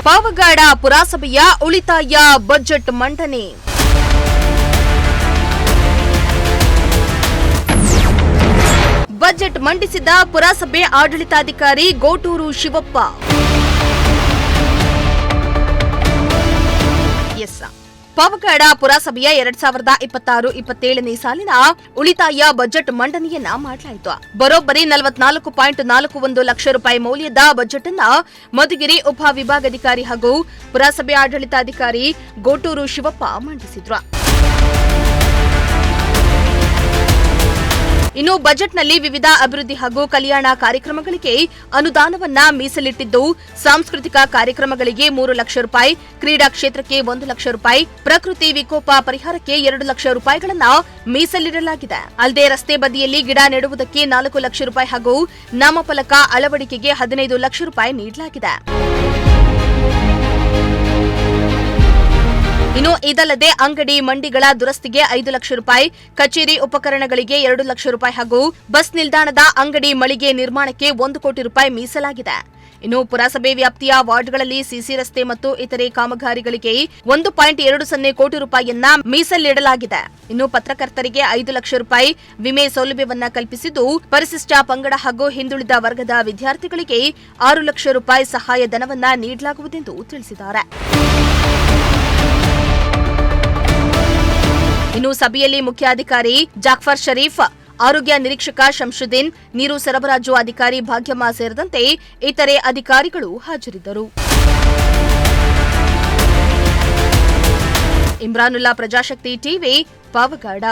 ಪಾವಗಡ ಪುರಸಭೆಯ ಉಳಿತಾಯ ಬಜೆಟ್ ಮಂಡನೆ. ಬಜೆಟ್ ಮಂಡಿಸಿದ ಪುರಸಭೆ ಆಡಳಿತಾಧಿಕಾರಿ ಗೋಟೂರು ಶಿವಪ್ಪ. ಪಾವಗಡ ಪುರಸಭೆಯ 2026-27ನೇ ಸಾಲಿನ ಉಳಿತಾಯ ಬಜೆಟ್ ಮಂಡನೆಯನ್ನ ಮಾಡಲಾಯಿತು. ಬರೋಬ್ಬರಿ 44.41 ಲಕ್ಷ ರೂಪಾಯಿ ಮೌಲ್ಯದ ಬಜೆಟ್ ಅನ್ನ ಮಧುಗಿರಿ ಉಪವಿಭಾಗಾಧಿಕಾರಿ ಹಾಗೂ ಪುರಸಭೆ ಆಡಳಿತಾಧಿಕಾರಿ ಗೋಟೂರು ಶಿವಪ್ಪ ಮಂಡಿಸಿದ್ರು. ಇನ್ನು ಬಜೆಟ್ನಲ್ಲಿ ವಿವಿಧ ಅಭಿವೃದ್ಧಿ ಹಾಗೂ ಕಲ್ಯಾಣ ಕಾರ್ಯಕ್ರಮಗಳಿಗೆ ಅನುದಾನವನ್ನ ಮೀಸಲಿಟ್ಟಿದ್ದು, ಸಾಂಸ್ಕೃತಿಕ ಕಾರ್ಯಕ್ರಮಗಳಿಗೆ 3 ಲಕ್ಷ ರೂಪಾಯಿ, ಕ್ರೀಡಾ ಕ್ಷೇತ್ರಕ್ಕೆ 1 ಲಕ್ಷ ರೂಪಾಯಿ, ಪ್ರಕೃತಿ ವಿಕೋಪ ಪರಿಹಾರಕ್ಕೆ 2 ಲಕ್ಷ ರೂಪಾಯಿಗಳನ್ನ ಮೀಸಲಿಡಲಾಗಿದೆ. ಅಲ್ಲದೆ ರಸ್ತೆ ಬದಿಯಲ್ಲಿ ಗಿಡ ನೆಡುವುದಕ್ಕೆ 4 ಲಕ್ಷ ರೂಪಾಯಿ ಹಾಗೂ ನಾಮಫಲಕ ಅಳವಡಿಕೆಗೆ 15 ಲಕ್ಷ ರೂಪಾಯಿ ನೀಡಲಾಗಿದೆ. ಇನ್ನು ಇದಲ್ಲದೆ ಅಂಗಡಿ ಮಂಡಿಗಳ ದುರಸ್ತಿಗೆ 5 ಲಕ್ಷ ರೂಪಾಯಿ, ಕಚೇರಿ ಉಪಕರಣಗಳಿಗೆ 2 ಲಕ್ಷ ರೂಪಾಯಿ ಹಾಗೂ ಬಸ್ ನಿಲ್ದಾಣದ ಅಂಗಡಿ ಮಳಿಗೆ ನಿರ್ಮಾಣಕ್ಕೆ 1 ಕೋಟಿ ರೂಪಾಯಿ ಮೀಸಲಾಗಿದೆ. ಇನ್ನು ಪುರಸಭೆ ವ್ಯಾಪ್ತಿಯ ವಾರ್ಡ್ಗಳಲ್ಲಿ ಸಿಸಿ ರಸ್ತೆ ಮತ್ತು ಇತರೆ ಕಾಮಗಾರಿಗಳಿಗೆ 1.20 ಕೋಟಿ ರೂಪಾಯಿಯನ್ನ ಮೀಸಲಿಡಲಾಗಿದೆ. ಇನ್ನು ಪತ್ರಕರ್ತರಿಗೆ 5 ಲಕ್ಷ ರೂಪಾಯಿ ವಿಮೆ ಸೌಲಭ್ಯವನ್ನ ಕಲ್ಪಿಸಿದ್ದು, ಪರಿಶಿಷ್ಟ ಪಂಗಡ ಹಾಗೂ ಹಿಂದುಳಿದ ವರ್ಗದ ವಿದ್ಯಾರ್ಥಿಗಳಿಗೆ 6 ಲಕ್ಷ ರೂಪಾಯಿ ಸಹಾಯಧನವನ್ನ ನೀಡಲಾಗುವುದೆಂದು ತಿಳಿಸಿದ್ದಾರೆ. ಇನ್ನು ಸಭೆಯಲ್ಲಿ ಮುಖ್ಯಾಧಿಕಾರಿ ಜಾಫರ್ ಶರೀಫ್, ಆರೋಗ್ಯ ನಿರೀಕ್ಷಕ ಶಂಶುದ್ದೀನ್, ನೀರು ಸರಬರಾಜು ಅಧಿಕಾರಿ ಭಾಗ್ಯಮ್ಮ ಸೇರಿದಂತೆ ಇತರೆ ಅಧಿಕಾರಿಗಳು ಹಾಜರಿದ್ದರು. ಇಮ್ರಾನುಲ್ಲಾ, ಪ್ರಜಾಶಕ್ತಿ ಟಿವಿ, ಪಾವಗಡ.